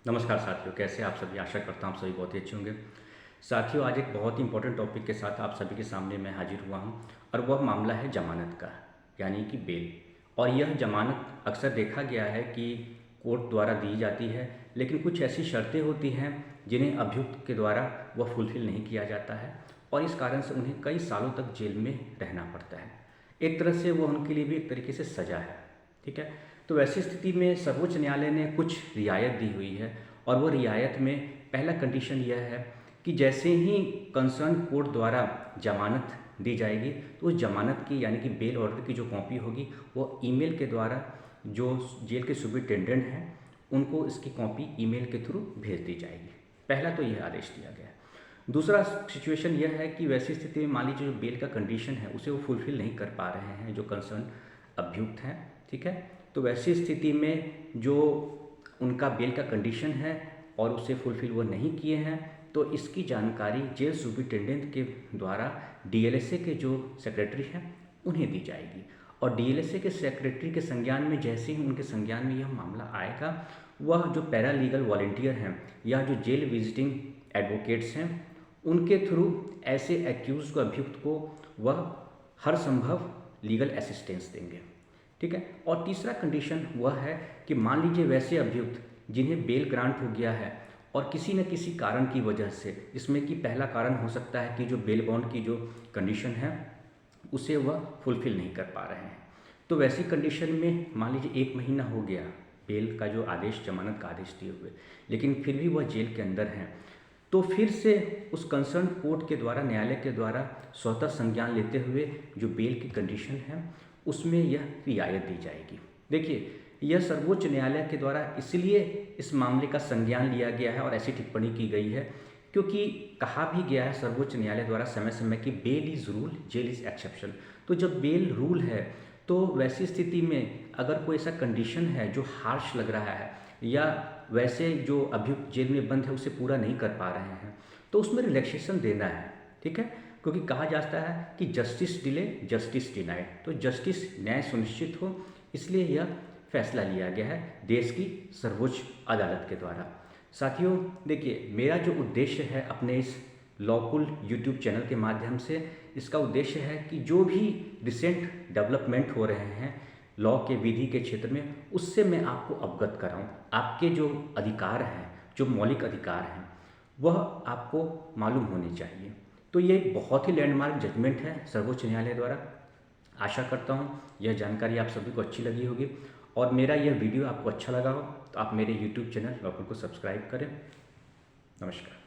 नमस्कार साथियों, कैसे आप सभी। आशा करता हूँ आप सभी बहुत ही अच्छे होंगे। साथियों, आज एक बहुत ही इंपॉर्टेंट टॉपिक के साथ आप सभी के सामने मैं हाजिर हुआ हूँ और वह मामला है जमानत का, यानी कि बेल। और यह जमानत अक्सर देखा गया है कि कोर्ट द्वारा दी जाती है, लेकिन कुछ ऐसी शर्तें होती हैं जिन्हें अभियुक्त के द्वारा वह फुलफ़िल नहीं किया जाता है और इस कारण से उन्हें कई सालों तक जेल में रहना पड़ता है। एक तरह से वह उनके लिए भी एक तरीके से सज़ा है। ठीक है। तो वैसी स्थिति में सर्वोच्च न्यायालय ने कुछ रियायत दी हुई है और वो रियायत में पहला कंडीशन यह है कि जैसे ही कंसर्न कोर्ट द्वारा जमानत दी जाएगी तो उस जमानत की यानी कि बेल ऑर्डर की जो कॉपी होगी वो ईमेल के द्वारा जो जेल के सुपरिटेंडेंट हैं उनको इसकी कॉपी ईमेल के थ्रू भेज दी जाएगी। पहला तो यह आदेश दिया गया है। दूसरा सिचुएशन यह है कि वैसी स्थिति में मान लीजिए जो बेल का कंडीशन है उसे वो फुलफ़िल नहीं कर पा रहे हैं जो कंसर्न अभियुक्त हैं। ठीक है। तो वैसी स्थिति में जो उनका बेल का कंडीशन है और उसे फुलफ़िल वो नहीं किए हैं तो इसकी जानकारी जेल सुपरिटेंडेंट के द्वारा डीएलएसए के जो सेक्रेटरी हैं उन्हें दी जाएगी। और डीएलएसए के सेक्रेटरी के संज्ञान में जैसे ही उनके संज्ञान में यह मामला आएगा, वह जो पैरालीगल वॉलंटियर हैं या जो जेल विजिटिंग एडवोकेट्स हैं उनके थ्रू ऐसे एक्यूज को अभियुक्त को वह हर संभव लीगल असिस्टेंस देंगे। ठीक है। और तीसरा कंडीशन वह है कि मान लीजिए वैसे अभियुक्त जिन्हें बेल ग्रांट हो गया है और किसी न किसी कारण की वजह से, जिसमें कि पहला कारण हो सकता है कि जो बेल बॉन्ड की जो कंडीशन है उसे वह फुलफ़िल नहीं कर पा रहे हैं, तो वैसी कंडीशन में मान लीजिए 1 महीना हो गया बेल का जो आदेश, जमानत का आदेश दिए हुए, लेकिन फिर भी वह जेल के अंदर हैं, तो फिर से उस कंसर्न कोर्ट के द्वारा, न्यायालय के द्वारा स्वतः संज्ञान लेते हुए जो बेल की कंडीशन है उसमें यह रियायत दी जाएगी। देखिए, यह सर्वोच्च न्यायालय के द्वारा इसलिए इस मामले का संज्ञान लिया गया है और ऐसी टिप्पणी की गई है क्योंकि कहा भी गया है सर्वोच्च न्यायालय द्वारा समय समय कि bail is rule, jail is exception. तो जब बेल रूल है तो वैसी स्थिति में अगर कोई ऐसा कंडीशन है जो हार्श लग रहा है या वैसे जो अभियुक्त जेल में बंद है उसे पूरा नहीं कर पा रहे हैं तो उसमें रिलैक्सेशन देना है। ठीक है। क्योंकि कहा जाता है कि जस्टिस डिले जस्टिस डिनाइड, तो जस्टिस, न्याय सुनिश्चित हो, इसलिए यह फैसला लिया गया है देश की सर्वोच्च अदालत के द्वारा। साथियों, देखिए, मेरा जो उद्देश्य है अपने इस लॉकुल यूट्यूब चैनल के माध्यम से, इसका उद्देश्य है कि जो भी रिसेंट डेवलपमेंट हो रहे हैं लॉ के विधि के क्षेत्र में उससे मैं आपको अवगत कराऊं। आपके जो अधिकार हैं, जो मौलिक अधिकार हैं, वह आपको मालूम होने चाहिए। तो ये एक बहुत ही लैंडमार्क जजमेंट है सर्वोच्च न्यायालय द्वारा। आशा करता हूँ यह जानकारी आप सभी को अच्छी लगी होगी और मेरा यह वीडियो आपको अच्छा लगा हो तो आप मेरे यूट्यूब चैनल लॉकुल को सब्सक्राइब करें। नमस्कार।